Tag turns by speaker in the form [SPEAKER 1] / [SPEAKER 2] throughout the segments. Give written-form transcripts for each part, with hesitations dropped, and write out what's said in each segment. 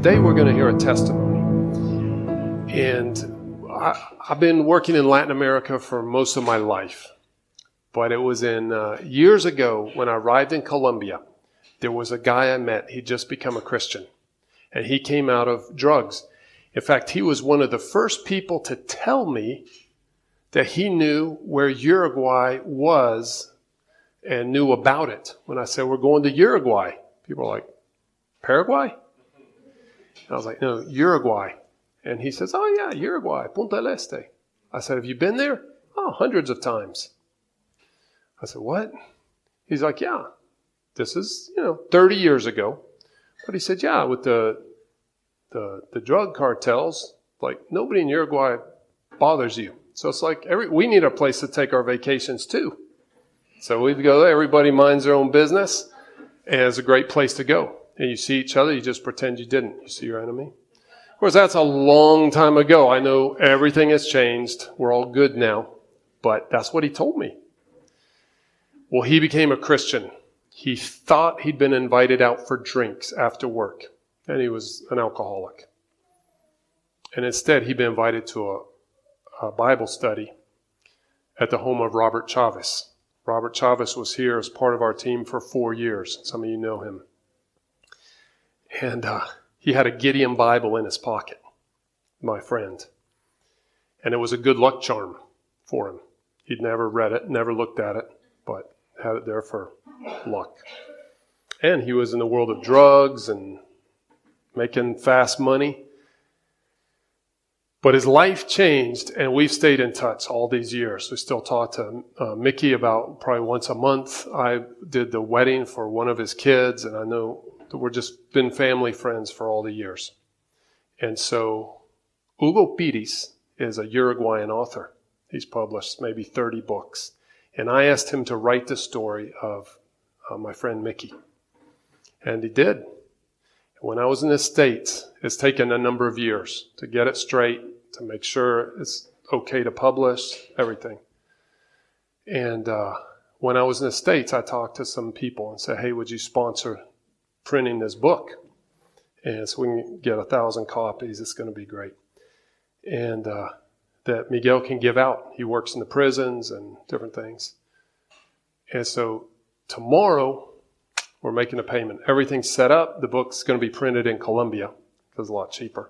[SPEAKER 1] today we're going to hear a testimony. And I've been working in Latin America for most of my life. But it was in years ago when I arrived in Colombia, there was a guy I met. He'd just become a Christian. And he came out of drugs. In fact, he was one of the first people to tell me that he knew where Uruguay was and knew about it. When I said, we're going to Uruguay, people were like, Paraguay? And I was like, no, Uruguay. And he says, oh yeah, Uruguay, Punta del Este. I said, have you been there? Oh, hundreds of times. I said, what? He's like, yeah, this is, 30 years ago. But he said, yeah, with the drug cartels, like nobody in Uruguay bothers you. So it's like we need a place to take our vacations too. So we go there, everybody minds their own business, and it's a great place to go. And you see each other, you just pretend you didn't. You see your enemy. Of course, that's a long time ago. I know everything has changed. We're all good now. But that's what he told me. Well, he became a Christian. He thought he'd been invited out for drinks after work, and he was an alcoholic. And instead, he'd been invited to a Bible study at the home of Robert Chavez. Robert Chavez was here as part of our team for 4 years. Some of you know him. And he had a Gideon Bible in his pocket, my friend. And it was a good luck charm for him. He'd never read it, never looked at it, but had it there for luck. And he was in the world of drugs and making fast money. But his life changed, and we've stayed in touch all these years. We still talk to Mickey about probably once a month. I did the wedding for one of his kids, and I know that we're just been family friends for all the years. And so Hugo Piris is a Uruguayan author. He's published maybe 30 books. And I asked him to write the story of my friend Mickey. And he did. When I was in the States, it's taken a number of years to get it straight, to make sure it's okay to publish, everything. And when I was in the States, I talked to some people and said, hey, would you sponsor printing this book? And so we can get 1,000 copies. It's going to be great. And that Miguel can give out. He works in the prisons and different things. And so tomorrow, we're making a payment. Everything's set up. The book's going to be printed in Colombia because it's a lot cheaper.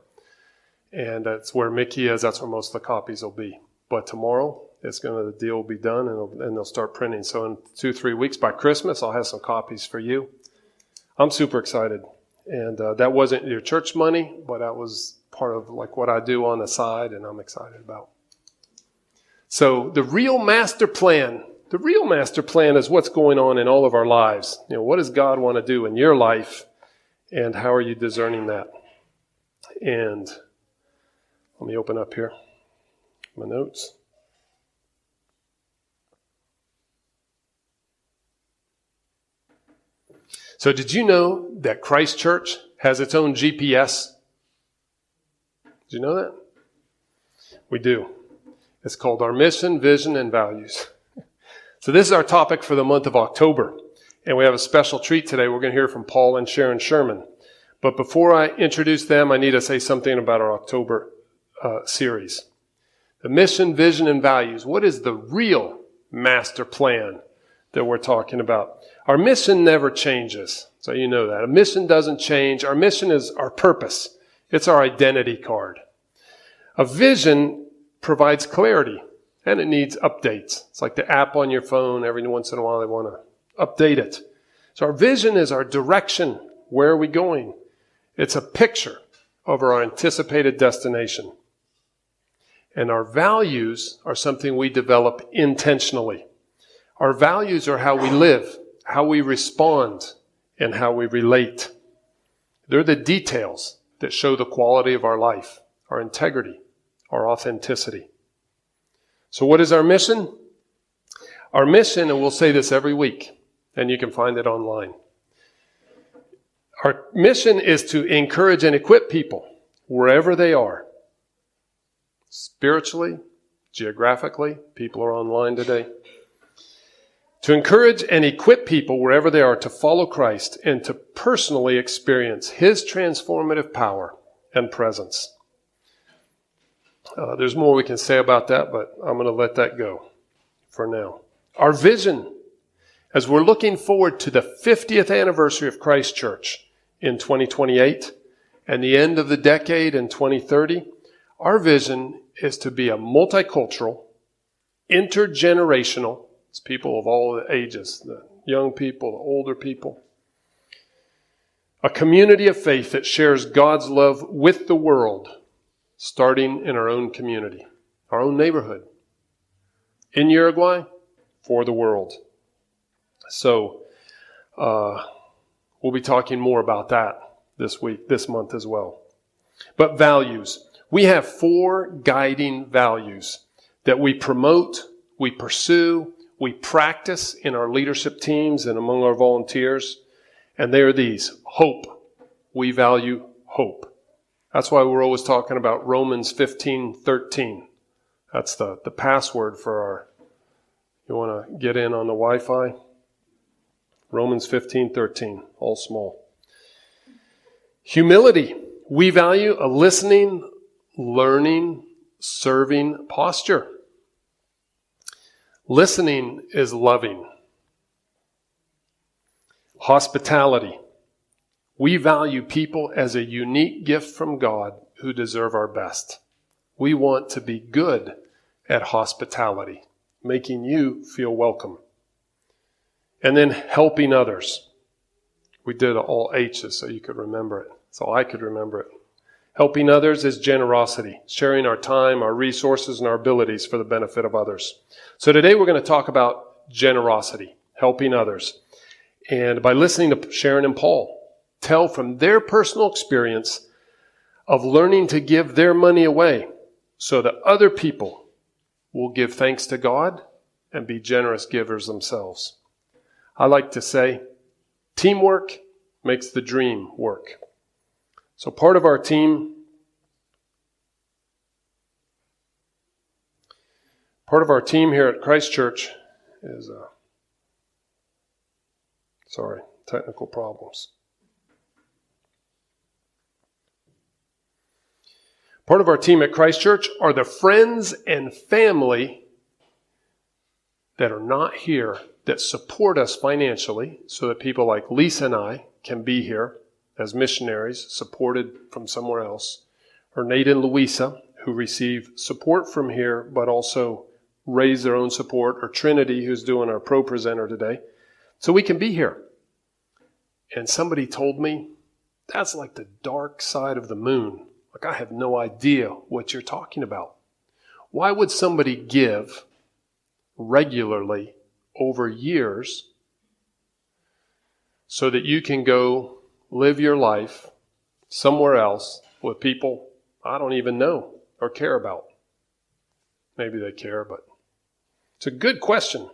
[SPEAKER 1] And that's where Mickey is. That's where most of the copies will be. But tomorrow, the deal will be done, and they'll start printing. So in 2-3 weeks, by Christmas, I'll have some copies for you. I'm super excited. And that wasn't your church money, but that was part of like what I do on the side, and I'm excited about. So the real master plan is what's going on in all of our lives. What does God want to do in your life, and how are you discerning that? And let me open up here my notes. So did you know that Christ Church has its own GPS? Did you know that? We do. It's called our mission, vision, and values. So this is our topic for the month of October. And we have a special treat today. We're going to hear from Paul and Sharon Sherman. But before I introduce them, I need to say something about our October series. The mission, vision, and values. What is the real master plan that we're talking about? Our mission never changes. So you know that. A mission doesn't change. Our mission is our purpose. It's our identity card. A vision provides clarity, and it needs updates. It's like the app on your phone. Every once in a while, they want to update it. So our vision is our direction. Where are we going? It's a picture of our anticipated destination. And our values are something we develop intentionally. Our values are how we live, how we respond, and how we relate. They're the details that show the quality of our life, our integrity, our authenticity. So what is our mission? Our mission, and we'll say this every week, and you can find it online. Our mission is to encourage and equip people wherever they are. Spiritually, geographically, people are online today. to encourage and equip people wherever they are to follow Christ and to personally experience His transformative power and presence. There's more we can say about that, but I'm going to let that go for now. Our vision, as we're looking forward to the 50th anniversary of Christ Church in 2028 and the end of the decade in 2030, our vision is to be a multicultural, intergenerational, it's people of all ages, the young people, the older people, a community of faith that shares God's love with the world, starting in our own community, our own neighborhood. In Uruguay, for the world. So, we'll be talking more about that this month as well. But values. We have 4 guiding values that we promote, we pursue, we practice in our leadership teams and among our volunteers. And they are these. Hope. We value hope. That's why we're always talking about Romans 15:13. That's the password for our, you want to get in on the Wi-Fi? Romans 15:13, all small. Humility. We value a listening, learning, serving posture. Listening is loving. Hospitality. We value people as a unique gift from God who deserve our best. We want to be good at hospitality, making you feel welcome. And then helping others. We did all H's so you could remember it, so I could remember it. Helping others is generosity, sharing our time, our resources, and our abilities for the benefit of others. So today we're going to talk about generosity, helping others. And by listening to Sharon and Paul, tell from their personal experience of learning to give their money away so that other people will give thanks to God and be generous givers themselves. I like to say, teamwork makes the dream work. So part of our team here at Christ Church is, technical problems. Part of our team at Christ Church are the friends and family that are not here that support us financially so that people like Lisa and I can be here as missionaries supported from somewhere else, or Nate and Louisa who receive support from here but also raise their own support, or Trinity who's doing our pro presenter today, so we can be here. And somebody told me, that's like the dark side of the moon. Like, I have no idea what you're talking about. Why would somebody give regularly over years so that you can go live your life somewhere else with people I don't even know or care about? Maybe they care, but it's a good question.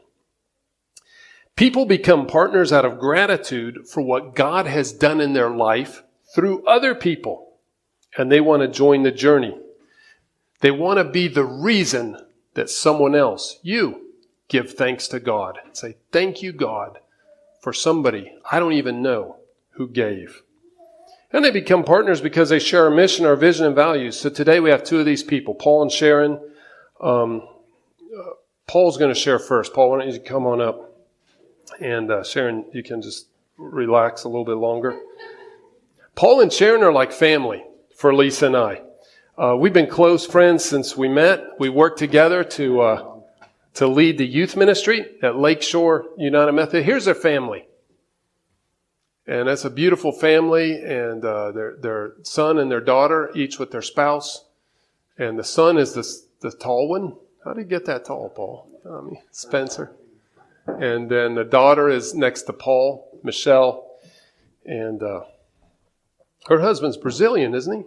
[SPEAKER 1] People become partners out of gratitude for what God has done in their life through other people. And they want to join the journey. They want to be the reason that someone else, you, give thanks to God. Say, thank you, God, for somebody I don't even know who gave. And they become partners because they share our mission, our vision, and values. So today we have 2 of these people, Paul and Sharon. Paul's going to share first. Paul, why don't you come on up? And Sharon, you can just relax a little bit longer. Paul and Sharon are like family for Lisa and I. We've been close friends since we met. We worked together to lead the youth ministry at Lakeshore United Methodist. Here's their family. And that's a beautiful family, and their son and their daughter, each with their spouse. And the son is the tall one. How did you get that tall, Paul? Spencer. And then the daughter is next to Paul, Michelle. And her husband's Brazilian, isn't he?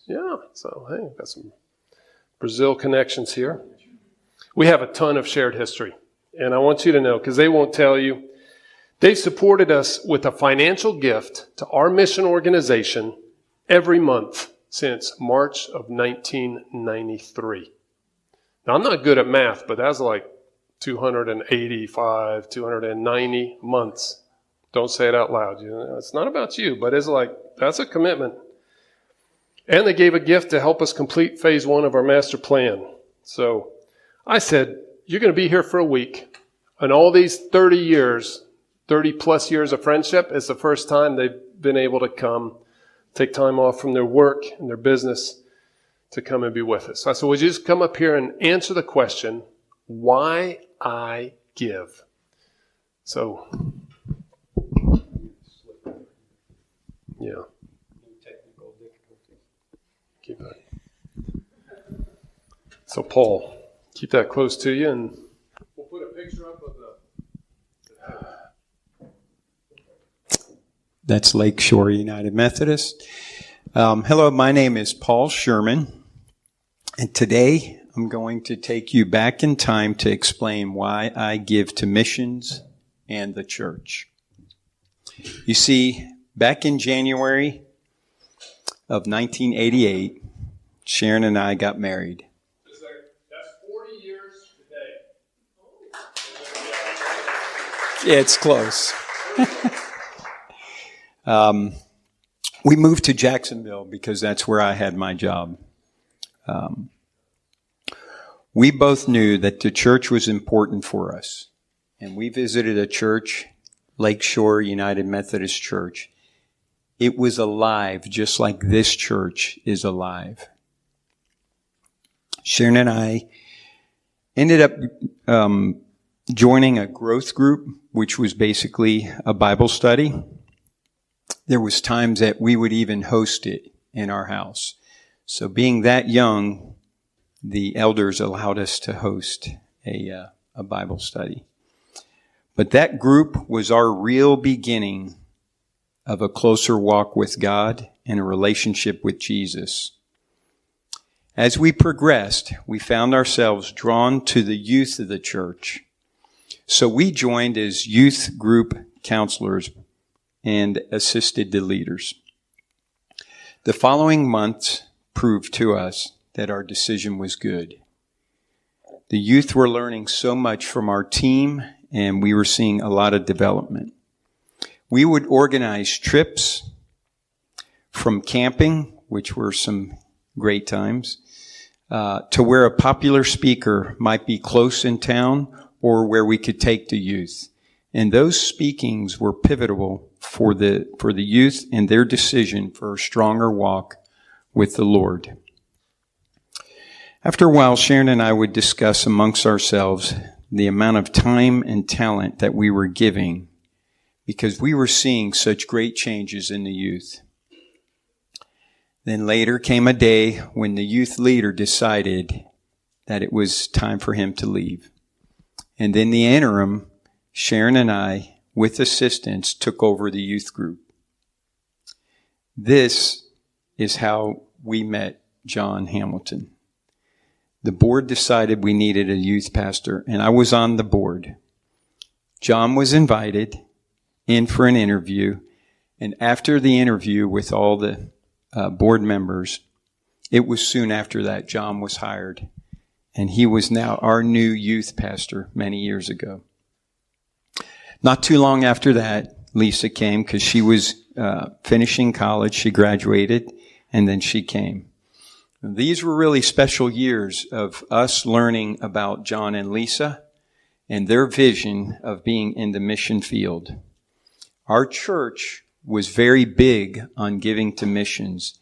[SPEAKER 1] Yeah. So, hey, got some Brazil connections here. We have a ton of shared history. And I want you to know, because they won't tell you, they've supported us with a financial gift to our mission organization every month since March of 1993. Now, I'm not good at math, but that's like 285, 290 months. Don't say it out loud. It's not about you, but it's like, that's a commitment. And they gave a gift to help us complete phase 1 of our master plan. So I said, you're going to be here for a week. And all these 30 plus years of friendship, it's the first time they've been able to come, take time off from their work and their business to come and be with us. So I said, would you just come up here and answer the question, why I give? So, yeah. Keep that. So Paul, keep that close to you, and we'll put a picture up of the
[SPEAKER 2] That's Lakeshore United Methodist. Hello, my name is Paul Sherman, and today I'm going to take you back in time to explain why I give to missions and the church. You see, back in January of 1988, Sharon and I got married.
[SPEAKER 1] That's 40 years today.
[SPEAKER 2] Yeah, it's close. We moved to Jacksonville because that's where I had my job. We both knew that the church was important for us, and we visited a church, Lakeshore United Methodist Church. It was alive just like this church is alive. Sharon and I ended up joining a growth group, which was basically a Bible study. There was times that we would even host it in our house. So being that young, the elders allowed us to host a Bible study. But that group was our real beginning of a closer walk with God and a relationship with Jesus. As we progressed, we found ourselves drawn to the youth of the church. So we joined as youth group counselors and assisted the leaders. The following months proved to us that our decision was good. The youth were learning so much from our team, and we were seeing a lot of development. We would organize trips from camping, which were some great times, to where a popular speaker might be close in town or where we could take the youth. And those speakings were pivotal for the youth and their decision for a stronger walk with the Lord. After a while, Sharon and I would discuss amongst ourselves the amount of time and talent that we were giving because we were seeing such great changes in the youth. Then later came a day when the youth leader decided that it was time for him to leave. And in the interim, Sharon and I, with assistance, took over the youth group. This is how we met John Hamilton. The board decided we needed a youth pastor, and I was on the board. John was invited in for an interview, and after the interview with all the board members, it was soon after that John was hired, and he was now our new youth pastor many years ago. Not too long after that, Lisa came because she was finishing college. She graduated, and then she came. These were really special years of us learning about John and Lisa and their vision of being in the mission field. Our church was very big on giving to missions,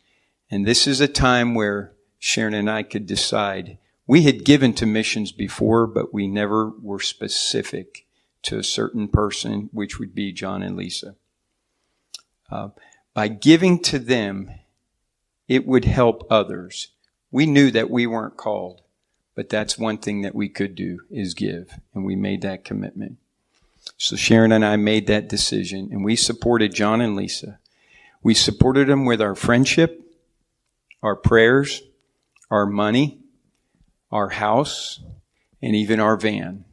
[SPEAKER 2] and this is a time where Sharon and I could decide. We had given to missions before, but we never were specific to a certain person, which would be John and Lisa. By giving to them, it would help others. We knew that we weren't called, but that's one thing that we could do is give, and we made that commitment. So Sharon and I made that decision, and we supported John and Lisa. We supported them with our friendship, our prayers, our money, our house, and even our van.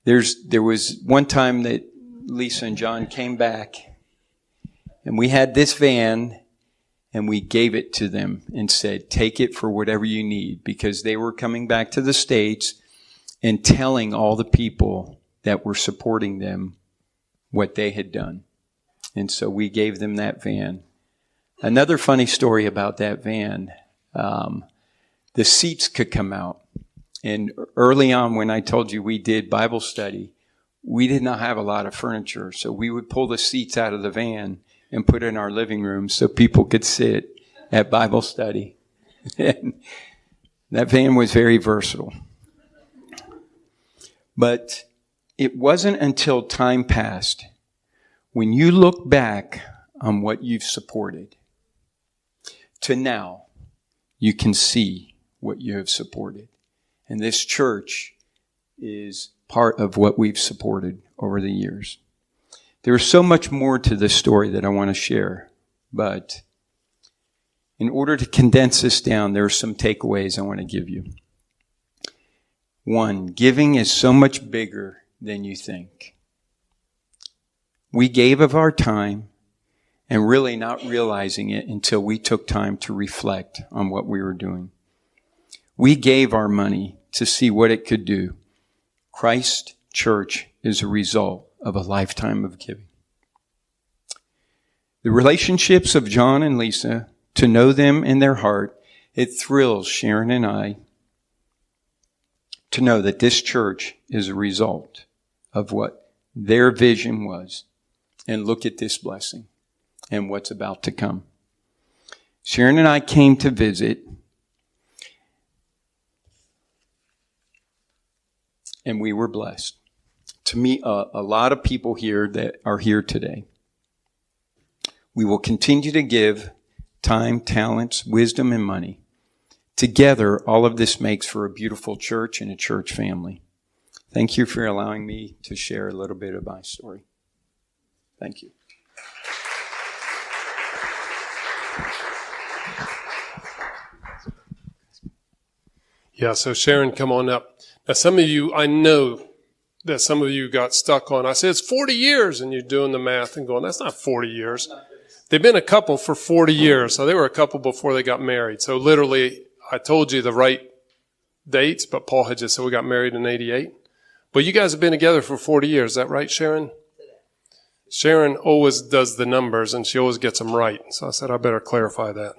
[SPEAKER 2] There was one time that Lisa and John came back, and we had this van, and we gave it to them and said, take it for whatever you need, because they were coming back to the States, and telling all the people that were supporting them what they had done. And so we gave them that van. Another funny story about that van, the seats could come out. And early on, when I told you we did Bible study, we did not have a lot of furniture. So we would pull the seats out of the van and put it in our living room so people could sit at Bible study. And that van was very versatile. But it wasn't until time passed, when you look back on what you've supported, to now, you can see what you have supported. And this church is part of what we've supported over the years. There's so much more to this story that I want to share, but in order to condense this down, there are some takeaways I want to give you. One, giving is so much bigger than you think. We gave of our time and really not realizing it until we took time to reflect on what we were doing. We gave our money to see what it could do. Christ Church is a result of a lifetime of giving. The relationships of John and Lisa, to know them in their heart, it thrills Sharon and I to know that this church is a result of what their vision was. And look at this blessing and what's about to come. Sharon and I came to visit, and we were blessed to meet a lot of people here that are here today. We will continue to give time, talents, wisdom, and money. Together, all of this makes for a beautiful church and a church family. Thank you for allowing me to share a little bit of my story. Thank you.
[SPEAKER 1] Yeah, so Sharon, come on up. Now, some of you, I know that some of you got stuck on, I said, it's 40 years, and you're doing the math and going, that's not 40 years. They've been a couple for 40 years, so they were a couple before they got married. So literally, I told you the right dates, but Paul had just said we got married in 88. But you guys have been together for 40 years, is that right, Sharon? Sharon always does the numbers, and she always gets them right. So I said, I better clarify that.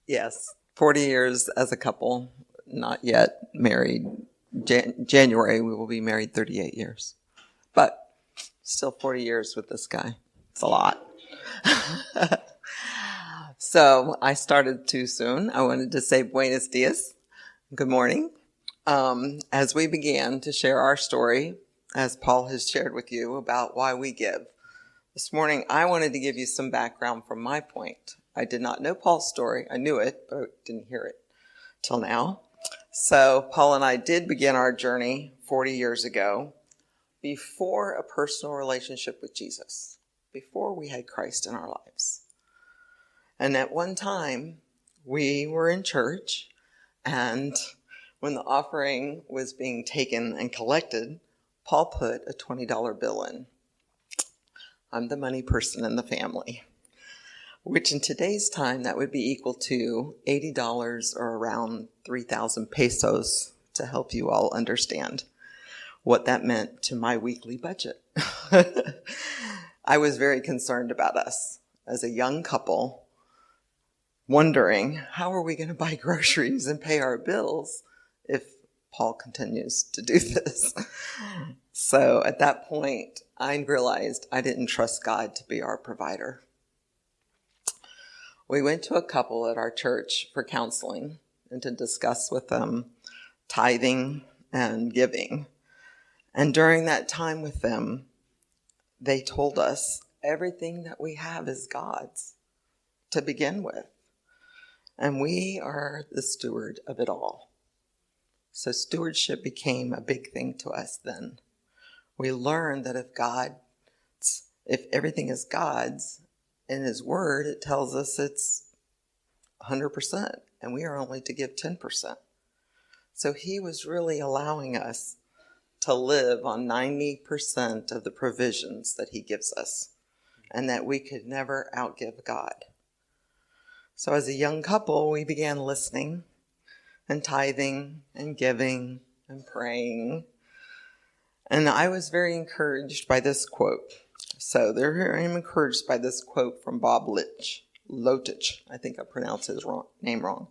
[SPEAKER 3] Yes, 40 years as a couple, not yet married. January, we will be married 38 years. But still 40 years with this guy. It's a lot. So I started too soon. I wanted to say buenos dias. Good morning. As we began to share our story, as Paul has shared with you about why we give, this morning I wanted to give you some background from my point. I did not know Paul's story. I knew it, but I didn't hear it till now. So Paul and I did begin our journey 40 years ago before a personal relationship with Jesus, before we had Christ in our lives. And at one time, we were in church, and when the offering was being taken and collected, Paul put a $20 bill in. I'm the money person in the family, which in today's time, that would be equal to $80 or around 3,000 pesos, to help you all understand what that meant to my weekly budget. I was very concerned about us as a young couple, wondering, how are we going to buy groceries and pay our bills if Paul continues to do this? So at that point, I realized I didn't trust God to be our provider. We went to a couple at our church for counseling and to discuss with them tithing and giving. And during that time with them, they told us everything that we have is God's to begin with. And we are the steward of it all. So stewardship became a big thing to us then. We learned that if everything is God's, in His Word, it tells us it's 100%, and we are only to give 10%. So He was really allowing us to live on 90% of the provisions that He gives us, and that we could never outgive God. So as a young couple, we began listening and tithing and giving and praying. And I was very encouraged by this quote. So there I am encouraged by this quote from Bob Lotich. I think I pronounced his name wrong.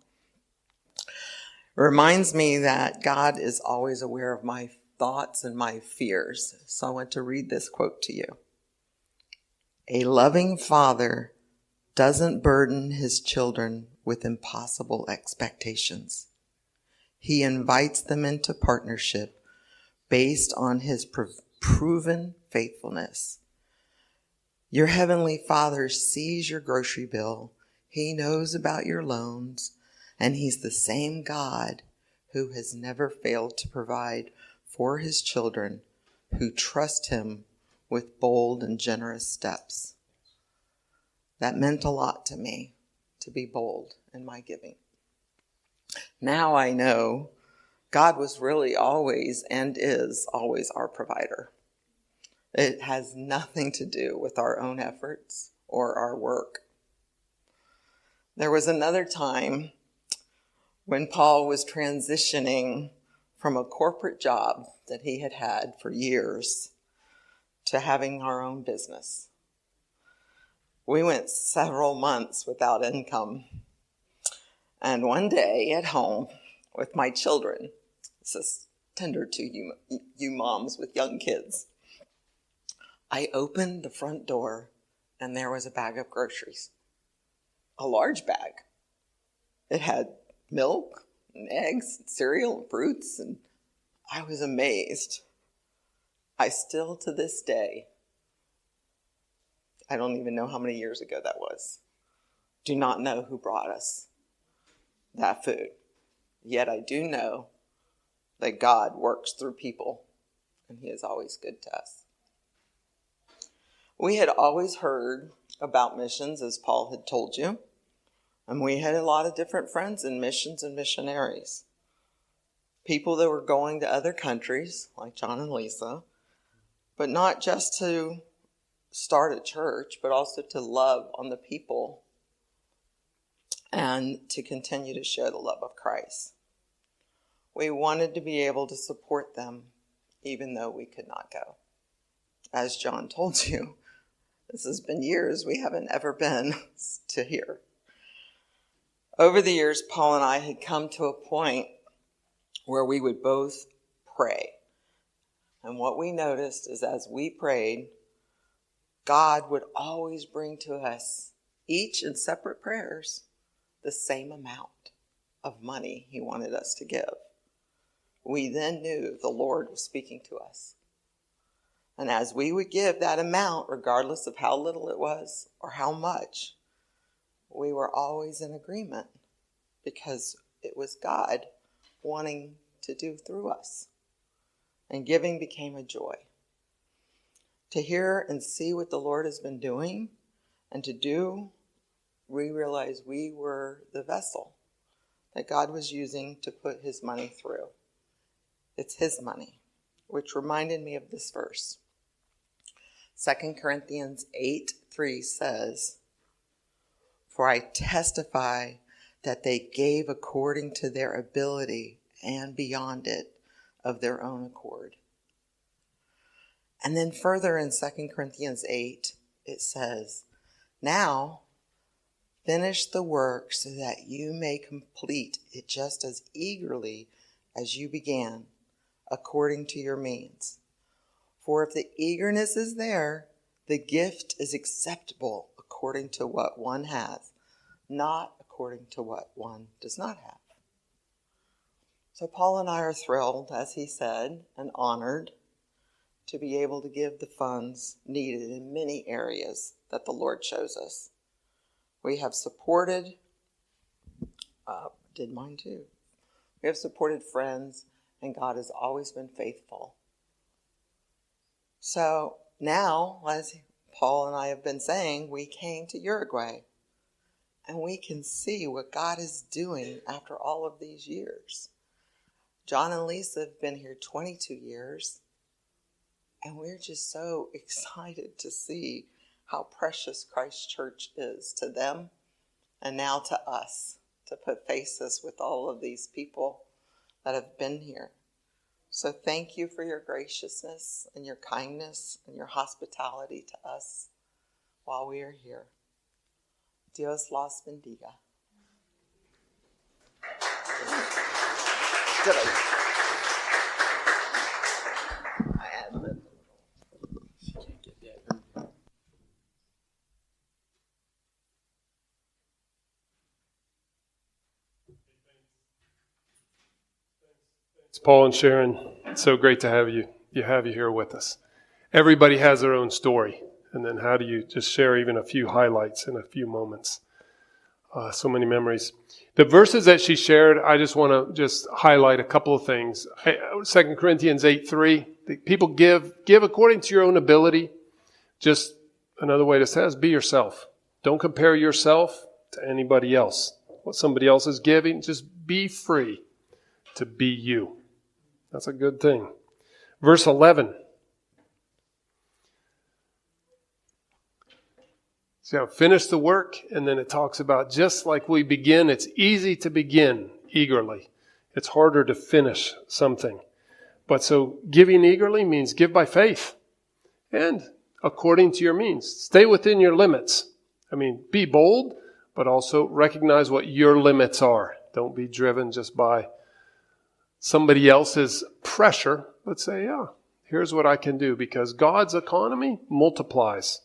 [SPEAKER 3] It reminds me that God is always aware of my thoughts and my fears. So I want to read this quote to you. A loving father doesn't burden his children with impossible expectations. He invites them into partnership based on his proven faithfulness. Your heavenly Father sees your grocery bill. He knows about your loans, and he's the same God who has never failed to provide for his children who trust him with bold and generous steps. That meant a lot to me, to be bold in my giving. Now I know God was really always and is always our provider. It has nothing to do with our own efforts or our work. There was another time when Paul was transitioning from a corporate job that he had had for years to having our own business. We went several months without income. And one day at home with my children, this is tender to you moms with young kids, I opened the front door and there was a bag of groceries, a large bag. It had milk and eggs, and cereal and fruits, and I was amazed. I still to this day, I don't even know how many years ago that was, do not know who brought us that food. Yet I do know that God works through people and he is always good to us. We had always heard about missions, as Paul had told you, and we had a lot of different friends in missions and missionaries. People that were going to other countries, like John and Lisa, but not just to start a church, but also to love on the people and to continue to share the love of Christ. We wanted to be able to support them, even though we could not go. As John told you, this has been years we haven't ever been to here. Over the years, Paul and I had come to a point where we would both pray. And what we noticed is as we prayed, God would always bring to us, each in separate prayers, the same amount of money he wanted us to give. We then knew the Lord was speaking to us. And as we would give that amount, regardless of how little it was or how much, we were always in agreement because it was God wanting to do through us. And giving became a joy. To hear and see what the Lord has been doing and to do, we realized we were the vessel that God was using to put his money through. It's his money, which reminded me of this verse. 2 Corinthians 8:3 says, "For I testify that they gave according to their ability and beyond it of their own accord." And then further in 2 Corinthians 8, it says, "Now finish the work so that you may complete it just as eagerly as you began, according to your means. For if the eagerness is there, the gift is acceptable according to what one has, not according to what one does not have." So Paul and I are thrilled, as he said, and honored to be able to give the funds needed in many areas that the Lord shows us. We have supported, did mine too. We have supported friends, and God has always been faithful. So now, as Paul and I have been saying, we came to Uruguay, and we can see what God is doing after all of these years. John and Lisa have been here 22 years, and we're just so excited to see how precious Christ Church is to them and now to us, to put faces with all of these people that have been here. So thank you for your graciousness and your kindness and your hospitality to us while we are here. Dios los bendiga.
[SPEAKER 1] It's Paul and Sharon. It's so great to have you here with us. Everybody has their own story. And then how do you just share even a few highlights in a few moments? So many memories. The verses that she shared, I just want to just highlight a couple of things. 2 Corinthians 8:3, people give according to your own ability. Just another way to say it is be yourself. Don't compare yourself to anybody else. What somebody else is giving, just be free to be you. That's a good thing. Verse 11. So finish the work, and then it talks about just like we begin, it's easy to begin eagerly. It's harder to finish something. But so giving eagerly means give by faith and according to your means. Stay within your limits. I mean, be bold, but also recognize what your limits are. Don't be driven just by somebody else's pressure, but say, yeah, here's what I can do, because God's economy multiplies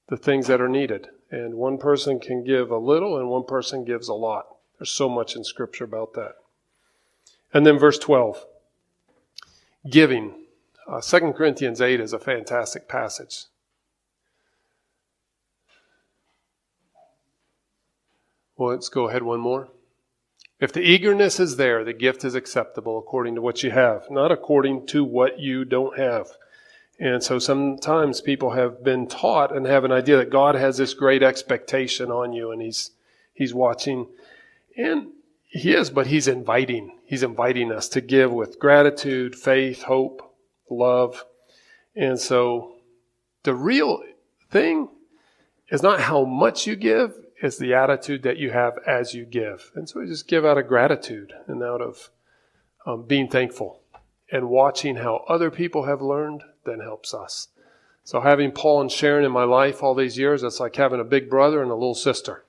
[SPEAKER 1] the things that are needed. And one person can give a little and one person gives a lot. There's so much in Scripture about that. And then verse 12, giving. 2 Corinthians 8 is a fantastic passage. Well, let's go ahead one more. If the eagerness is there, the gift is acceptable according to what you have, not according to what you don't have. And so sometimes people have been taught and have an idea that God has this great expectation on you and He's watching. And He is, but He's inviting. He's inviting us to give with gratitude, faith, hope, love. And so the real thing is not how much you give, it's the attitude that you have as you give. And so we just give out of gratitude and out of being thankful. And watching how other people have learned then helps us. So having Paul and Sharon in my life all these years, it's like having a big brother and a little sister.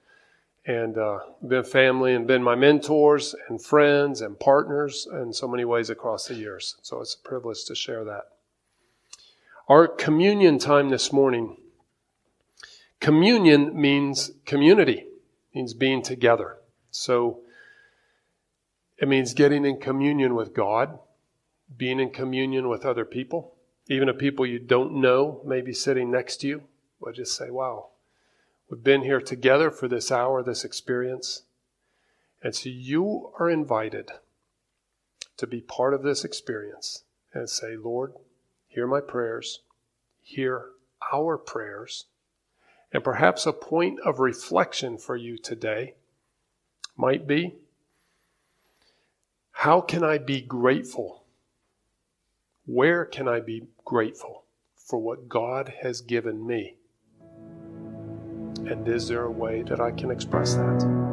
[SPEAKER 1] And been family and been my mentors and friends and partners in so many ways across the years. So it's a privilege to share that. Our communion time this morning. Communion means community, means being together. So it means getting in communion with God, being in communion with other people, even if people you don't know may be sitting next to you, but just say, wow, we've been here together for this hour, this experience. And so you are invited to be part of this experience and say, Lord, hear my prayers, hear our prayers. And perhaps a point of reflection for you today might be, how can I be grateful? Where can I be grateful for what God has given me? And is there a way that I can express that?